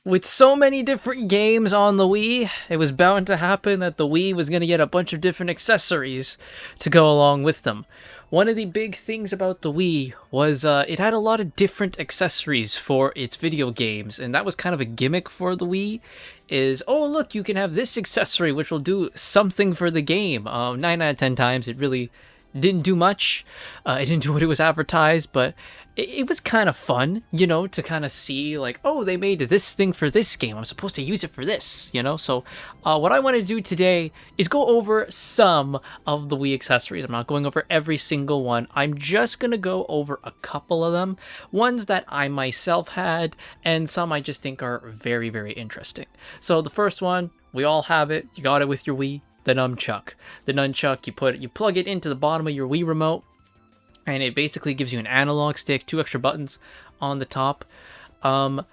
With so many different games on the Wii, it was bound to happen that the Wii was going to get a bunch of different accessories to go along with them. One of the big things about the Wii was it had a lot of different accessories for its video games, and that was kind of a gimmick for the Wii. Is, oh look, you can have this accessory which will do something for the game. 9 out of 10 times it really didn't do much. It didn't do what it was advertised, but it was kind of fun, to kind of see like, oh, they made this thing for this game. I'm supposed to use it for this. So what I want to do today is go over some of the Wii accessories. I'm not going over every single one. I'm just going to go over a couple of them, ones that I myself had, and some I just think are very, very interesting. So the first one, we all have it. You got it with your Wii. The nunchuck. The nunchuck, you plug it into the bottom of your Wii remote, and it basically gives you an analog stick, 2 extra buttons on the top. The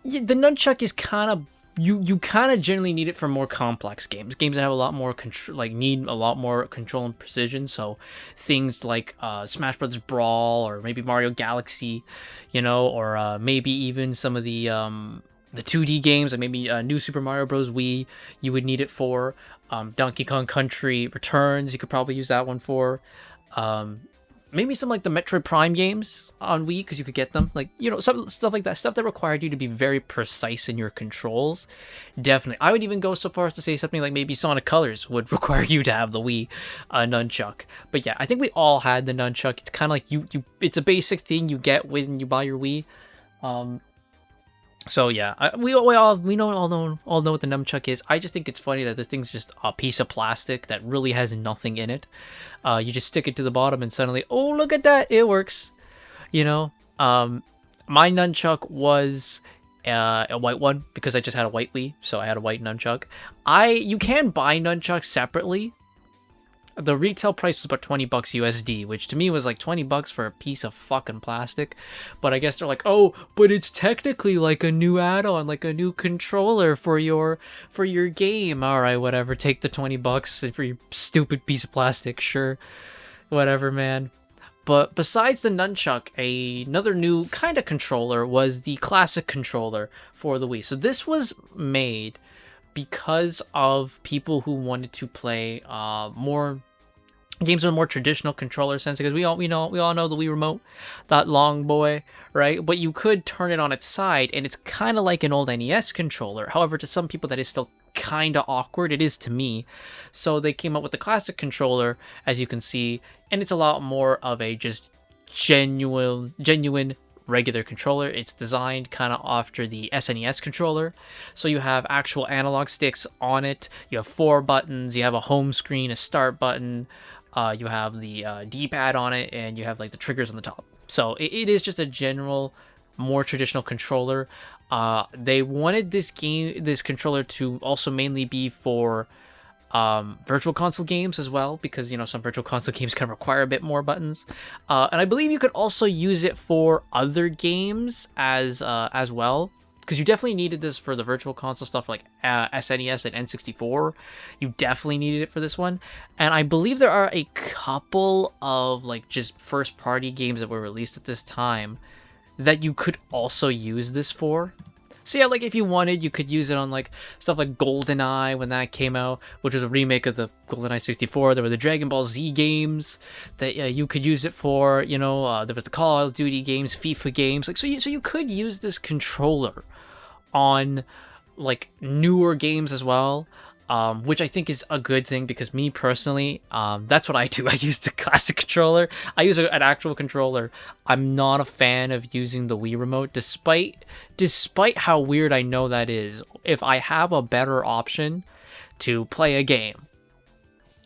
nunchuck is kind of you kind of generally need it for more complex games that have a lot more control, like need a lot more control and precision. So things like Smash Brothers Brawl, or maybe Mario Galaxy, or maybe even some of the 2D games, like maybe New Super Mario Bros. Wii, you would need it for. Donkey Kong Country Returns, you could probably use that one for. Maybe some like the Metroid Prime games on Wii, because you could get them. Like, some stuff like that. Stuff that required you to be very precise in your controls. Definitely. I would even go so far as to say something like maybe Sonic Colors would require you to have the Wii nunchuck. But yeah, I think we all had the nunchuck. It's kind of like it's a basic thing you get when you buy your Wii. So yeah, we all know what the nunchuck is. I just think it's funny that this thing's just a piece of plastic that really has nothing in it. You just stick it to the bottom and suddenly, oh, look at that, it works. My nunchuck was a white one because I just had a white Wii, so I had a white nunchuck. You can buy nunchucks separately. The retail price was about $20 USD, which to me was like $20 for a piece of fucking plastic. But I guess they're like, oh, but it's technically like a new add-on, like a new controller for your game. All right, whatever. Take the $20 for your stupid piece of plastic. Sure, whatever, man. But besides the nunchuck, another new kind of controller was the classic controller for the Wii. So this was made because of people who wanted to play more games with a more traditional controller sense, because we all know the Wii remote, that long boy, right? But you could turn it on its side, and it's kind of like an old NES controller. However, to some people that is still kind of awkward. It is to me. So they came up with the classic controller, as you can see, and it's a lot more of a just genuine regular controller. It's designed kind of after the SNES controller, so you have actual analog sticks on it. You have 4 buttons. You have a home screen, a start button. You have the D-pad on it, and you have like the triggers on the top. So it is just a general, more traditional controller. They wanted this controller to also mainly be for virtual console games as well, because some virtual console games can require a bit more buttons, and I believe you could also use it for other games as well, because you definitely needed this for the virtual console stuff like SNES and N64. You definitely needed it for this one, and I believe there are a couple of like just first party games that were released at this time that you could also use this for. So yeah, like if you wanted, you could use it on like stuff like GoldenEye when that came out, which was a remake of the GoldenEye 64. There were the Dragon Ball Z games that you could use it for. There was the Call of Duty games, FIFA games. Like so you could use this controller on like newer games as well. Which I think is a good thing, because me personally, that's what I do. I use the classic controller. I use an actual controller. I'm not a fan of using the Wii remote, despite how weird I know that is. If I have a better option to play a game,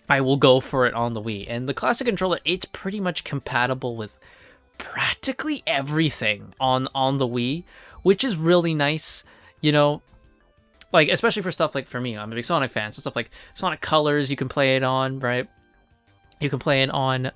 I will go for it on the Wii. And the classic controller, it's pretty much compatible with practically everything on the Wii, which is really nice, Like, especially for stuff like, for me, I'm a big Sonic fan, so stuff like Sonic Colors, you can play it on, right? You can play it on,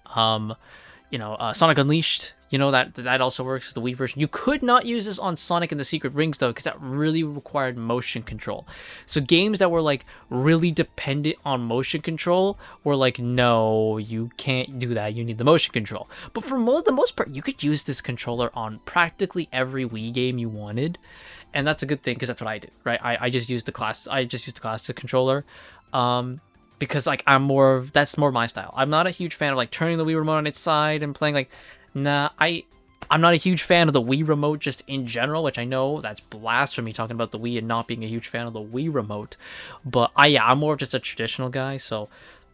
Sonic Unleashed, that also works, the Wii version. You could not use this on Sonic and the Secret Rings, though, because that really required motion control. So games that were, like, really dependent on motion control were like, no, you can't do that, you need the motion control. But for the most part, you could use this controller on practically every Wii game you wanted. and that's a good thing because that's what I do, right? I just use the classic controller, because like that's more my style. I'm not a huge fan of like turning the Wii remote on its side and playing like, nah. I'm not a huge fan of the Wii remote just in general, which I know that's blasphemy talking about the Wii and not being a huge fan of the Wii remote, but I'm more of just a traditional guy, so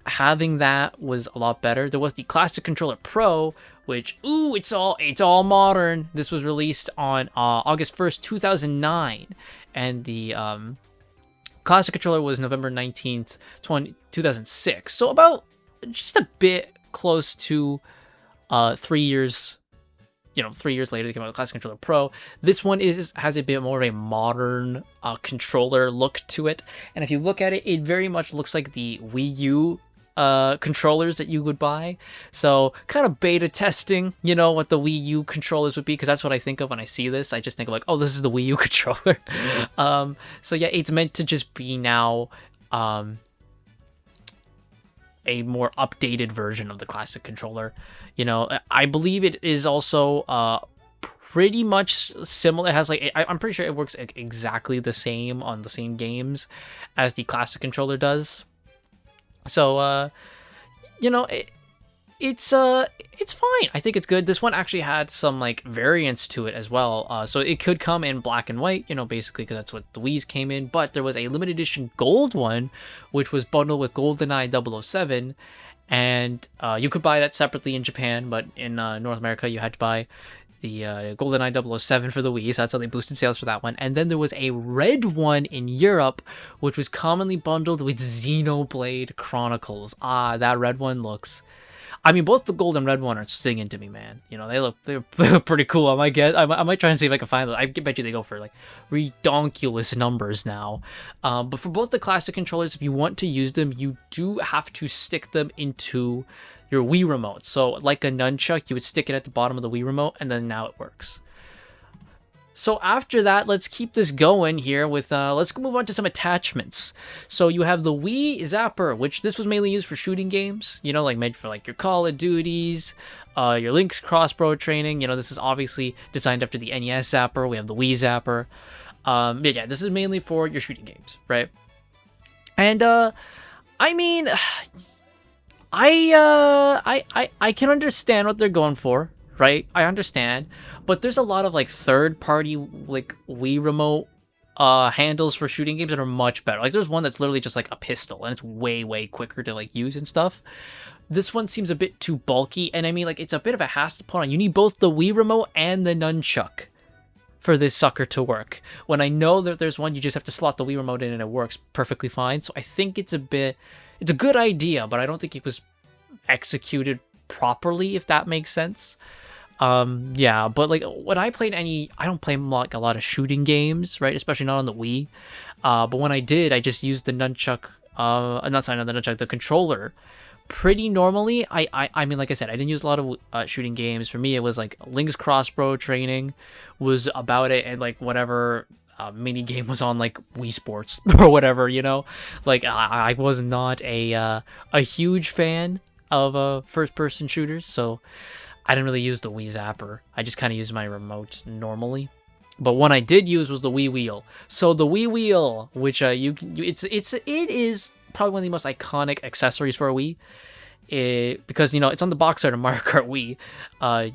having that was a lot better. There was the Classic Controller Pro, which it's all modern. This was released on August 1st, 2009, and the Classic Controller was November 19th, 2006. So about just a bit close to 3 years. 3 years later, they came out with Classic Controller Pro. This one has a bit more of a modern controller look to it, and if you look at it, it very much looks like the Wii U controllers that you would buy. So kind of beta testing, what the Wii U controllers would be, because that's what I think of when I see this. I just think of like, oh, this is the Wii U controller. So yeah, it's meant to just be now a more updated version of the classic controller. I believe it is also pretty much similar. It has like, I'm pretty sure it works exactly the same on the same games as the classic controller does. So it's fine. I think it's good. This one actually had some like variants to it as well. So it could come in black and white, basically because that's what the Wii's came in. But there was a limited edition gold one, which was bundled with GoldenEye 007. And you could buy that separately in Japan, but in North America, you had to buy the GoldenEye 007 for the Wii, so that's how they boosted sales for that one. And then there was a red one in Europe, which was commonly bundled with Xenoblade Chronicles. That red one looks... I mean, both the gold and red one are singing to me, man. They look pretty cool. I might try and see if I can find them. I bet you they go for like redonkulous numbers now. But for both the classic controllers, if you want to use them, you do have to stick them into your Wii remote. So like a nunchuck, you would stick it at the bottom of the Wii remote, and then now it works. So after that, let's keep this going here with, let's move on to some attachments. So you have the Wii Zapper, which this was mainly used for shooting games, like made for like your Call of Duties, your Link's crossbow training. This is obviously designed after the NES Zapper. We have the Wii Zapper. Yeah, this is mainly for your shooting games, right? And, I mean, I can understand what they're going for. Right, I understand, but there's a lot of like third-party like Wii remote handles for shooting games that are much better. Like there's one that's literally just like a pistol, and it's way quicker to like use and stuff. This one seems a bit too bulky, and I mean like it's a bit of a hassle to put on. You need both the Wii remote and the nunchuck for this sucker to work. When I know that there's one, you just have to slot the Wii remote in and it works perfectly fine. So I think it's a good idea, but I don't think it was executed properly, if that makes sense. Yeah, but like when I played I don't play like a lot of shooting games, right? Especially not on the Wii. But when I did, I just used the nunchuck, the controller pretty normally. I mean, like I said, I didn't use a lot of shooting games. For me, it was like Link's crossbow training was about it, and like whatever mini game was on like Wii Sports or whatever, Like I was not a huge fan of first person shooters, so I didn't really use the Wii Zapper. I just kind of used my remote normally. But one I did use was the Wii Wheel. So the Wii Wheel, which it is probably one of the most iconic accessories for a Wii. Because it's on the box art of Mario Kart Wii.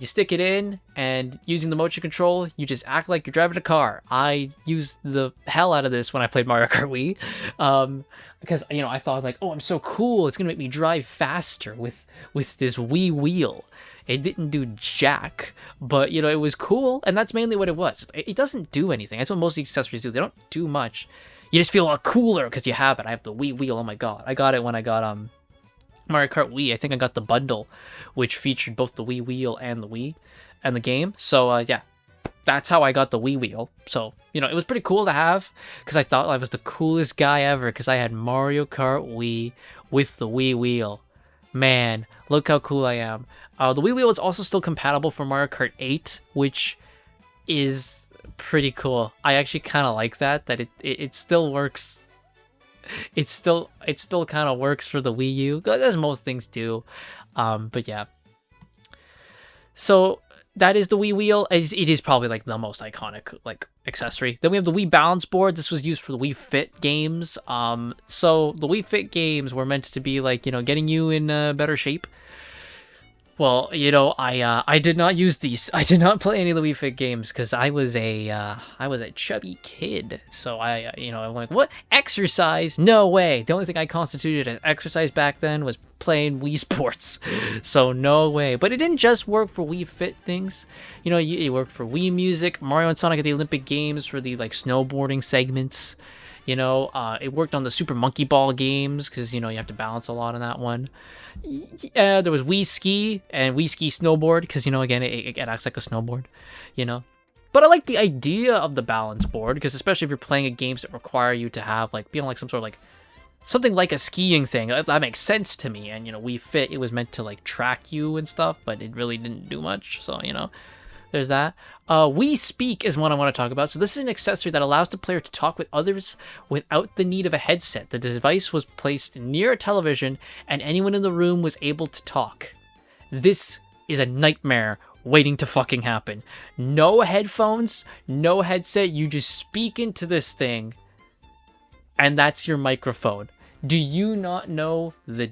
You stick it in, and using the motion control, you just act like you're driving a car. I used the hell out of this when I played Mario Kart Wii, because I thought like, oh, I'm so cool. It's gonna make me drive faster with this Wii Wheel. It didn't do jack, but it was cool, and that's mainly what it was. It doesn't do anything. That's what most of the accessories do. They don't do much. You just feel a lot cooler because you have it. I have the Wii Wheel. Oh my god, I got it when I got Mario Kart Wii. I think I got the bundle, which featured both the Wii Wheel and the Wii and the game. So yeah, that's how I got the Wii Wheel. So it was pretty cool to have, because I thought I was the coolest guy ever, because I had Mario Kart Wii with the Wii Wheel. Man, look how cool I am. The Wii Wheel is also still compatible for Mario Kart 8, which is pretty cool. I actually kind of like that it still works. It still kind of works for the Wii U, as most things do. But yeah. So that is the Wii wheel. It is probably like the most iconic like accessory. Then we have the Wii balance board. This was used for the Wii Fit games. So the Wii Fit games were meant to be like, you know, getting you in better shape. Well, you know, I did not use these. I did not play any of the Wii Fit games because I was a chubby kid. So you know, I'm like, what exercise? No way. The only thing I constituted as exercise back then was playing Wii Sports. So no way. But it didn't just work for Wii Fit things. You know, it worked for Wii Music, Mario and Sonic at the Olympic Games for the like snowboarding segments. You know, it worked on the Super Monkey Ball games because, you know, you have to balance a lot on that one. There was Wii Ski and Wii Ski Snowboard because, you know, again, it acts like a snowboard, you know. But I like the idea of the balance board because especially if you're playing games that require you to have, like, be on, like, some sort of, like, something like a skiing thing. That makes sense to me. And, you know, Wii Fit, it was meant to, like, track you and stuff, but it really didn't do much. So, you know. There's that. Wii Speak is one I want to talk about. So this is an accessory that allows the player to talk with others without the need of a headset. The device was placed near a television and anyone in the room was able to talk. This is a nightmare waiting to fucking happen. No headphones, no headset. You just speak into this thing and that's your microphone. Do you not know the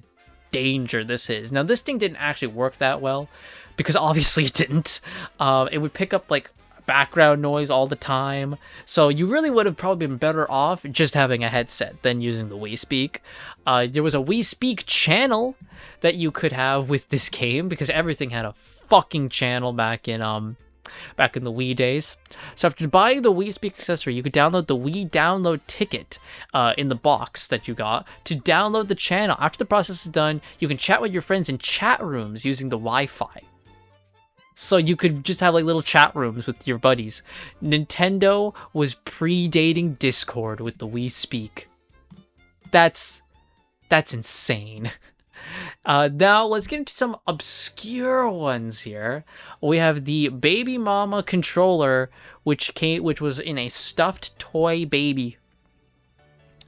danger this is? Now, this thing didn't actually work that well, because obviously it didn't. It would pick up like background noise all the time. So you really would have probably been better off just having a headset than using the Wii Speak. There was a Wii Speak channel that you could have with this game because everything had a fucking channel back in the Wii days. So after buying the Wii Speak accessory, you could download the Wii download ticket in the box that you got to download the channel. After the process is done, you can chat with your friends in chat rooms using the Wi-Fi. So you could just have like little chat rooms with your buddies. Nintendo was predating Discord with the Wii Speak. That's insane. Now let's get into some obscure ones here. We have the Baby Mama controller, which was in a stuffed toy baby.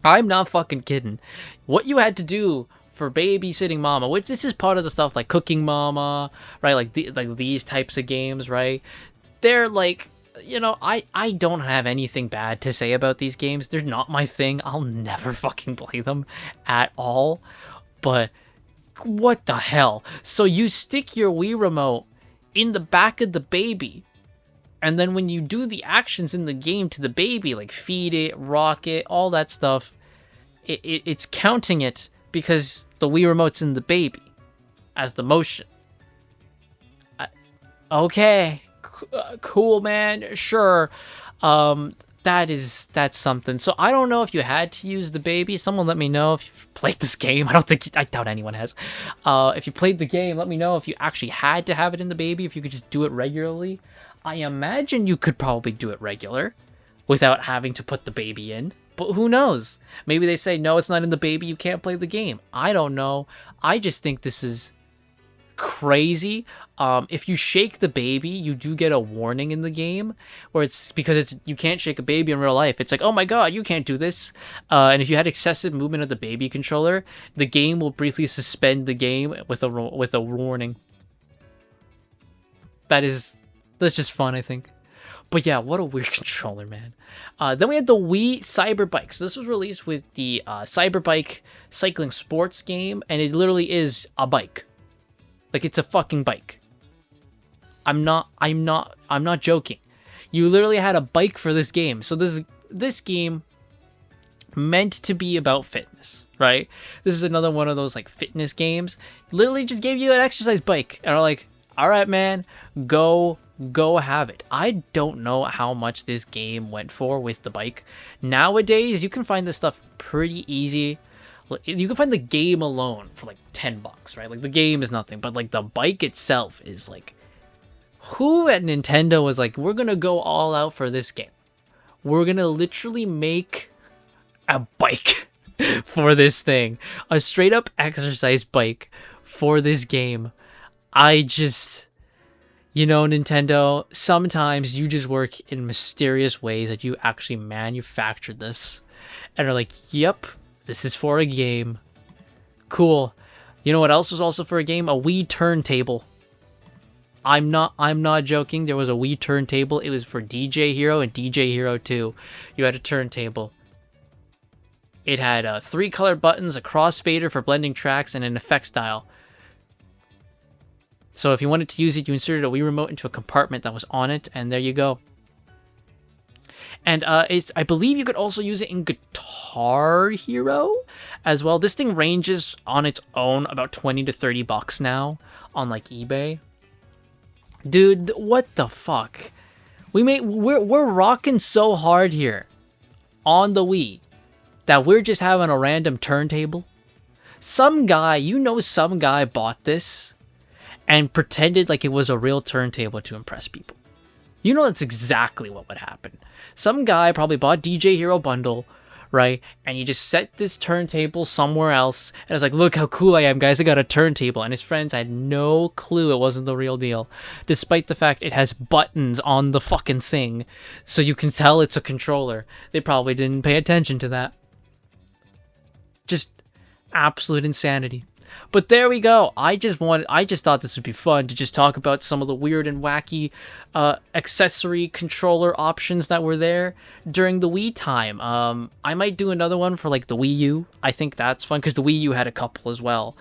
I'm not fucking kidding. What you had to do for babysitting mama, which this is part of the stuff like Cooking Mama, right? Like these types of games, right? They're like, you know, I don't have anything bad to say about these games. They're not my thing. I'll never fucking play them at all. But what the hell? So you stick your Wii remote in the back of the baby, and then when you do the actions in the game to the baby, like feed it, rock it, all that stuff, it's counting it because the Wii remote's in the baby as the motion. Okay, cool, man. Sure. That's something. So I don't know if you had to use the baby. Someone let me know if you've played this game. I doubt anyone has. If you played the game, let me know if you actually had to have it in the baby, if you could just do it regularly. I imagine you could probably do it regular without having to put the baby in. But who knows? Maybe they say, no, it's not in the baby, you can't play the game. I don't know. I just think this is crazy. If you shake the baby, you do get a warning in the game where it's because you can't shake a baby in real life. It's like, oh my god, you can't do this. And if you had excessive movement of the baby controller, the game will briefly suspend the game with a warning. That's just fun, I think. But yeah, what a weird controller, man. Then we had the Wii Cyberbike. So this was released with the Cyberbike cycling sports game, and it literally is a bike. Like, it's a fucking bike. I'm not joking. You literally had a bike for this game. So this game meant to be about fitness, right? This is another one of those like fitness games. Literally just gave you an exercise bike, and are like, all right, man, go have it. I don't know how much this game went for with the bike. Nowadays, you can find this stuff pretty easy. You can find the game alone for like $10, right? Like the game is nothing, but like the bike itself is like, who at Nintendo was like, we're gonna go all out for this game. We're gonna literally make a bike for this thing, a straight up exercise bike for this game. You know, Nintendo, sometimes you just work in mysterious ways that you actually manufactured this and are like, yep, this is for a game. Cool. You know what else was also for a game? A Wii turntable. I'm not joking. There was a Wii turntable. It was for DJ Hero and DJ Hero 2. You had a turntable. It had 3 color buttons, a crossfader for blending tracks, and an effects dial. So if you wanted to use it, you inserted a Wii remote into a compartment that was on it, and there you go. And I believe you could also use it in Guitar Hero as well. This thing ranges on its own about 20 to 30 bucks now on like eBay. Dude, what the fuck? We're rocking so hard here on the Wii that we're just having a random turntable. Some guy bought this and pretended like it was a real turntable to impress people. You know that's exactly what would happen. Some guy probably bought DJ Hero bundle, right? And you just set this turntable somewhere else. And it's like, look how cool I am, guys. I got a turntable. And his friends had no clue it wasn't the real deal. Despite the fact it has buttons on the fucking thing. So you can tell it's a controller. They probably didn't pay attention to that. Just absolute insanity. But there we go. I just thought this would be fun to just talk about some of the weird and wacky accessory controller options that were there during the Wii time. I might do another one for like the Wii U. I think that's fun because the Wii U had a couple as well.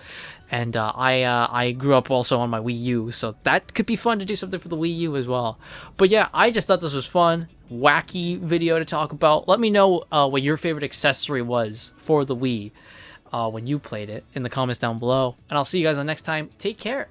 And I grew up also on my Wii U, so that could be fun to do something for the Wii U as well. But yeah, I just thought this was fun. Wacky video to talk about. Let me know what your favorite accessory was for the Wii when you played it in the comments down below. And I'll see you guys on next time. Take care.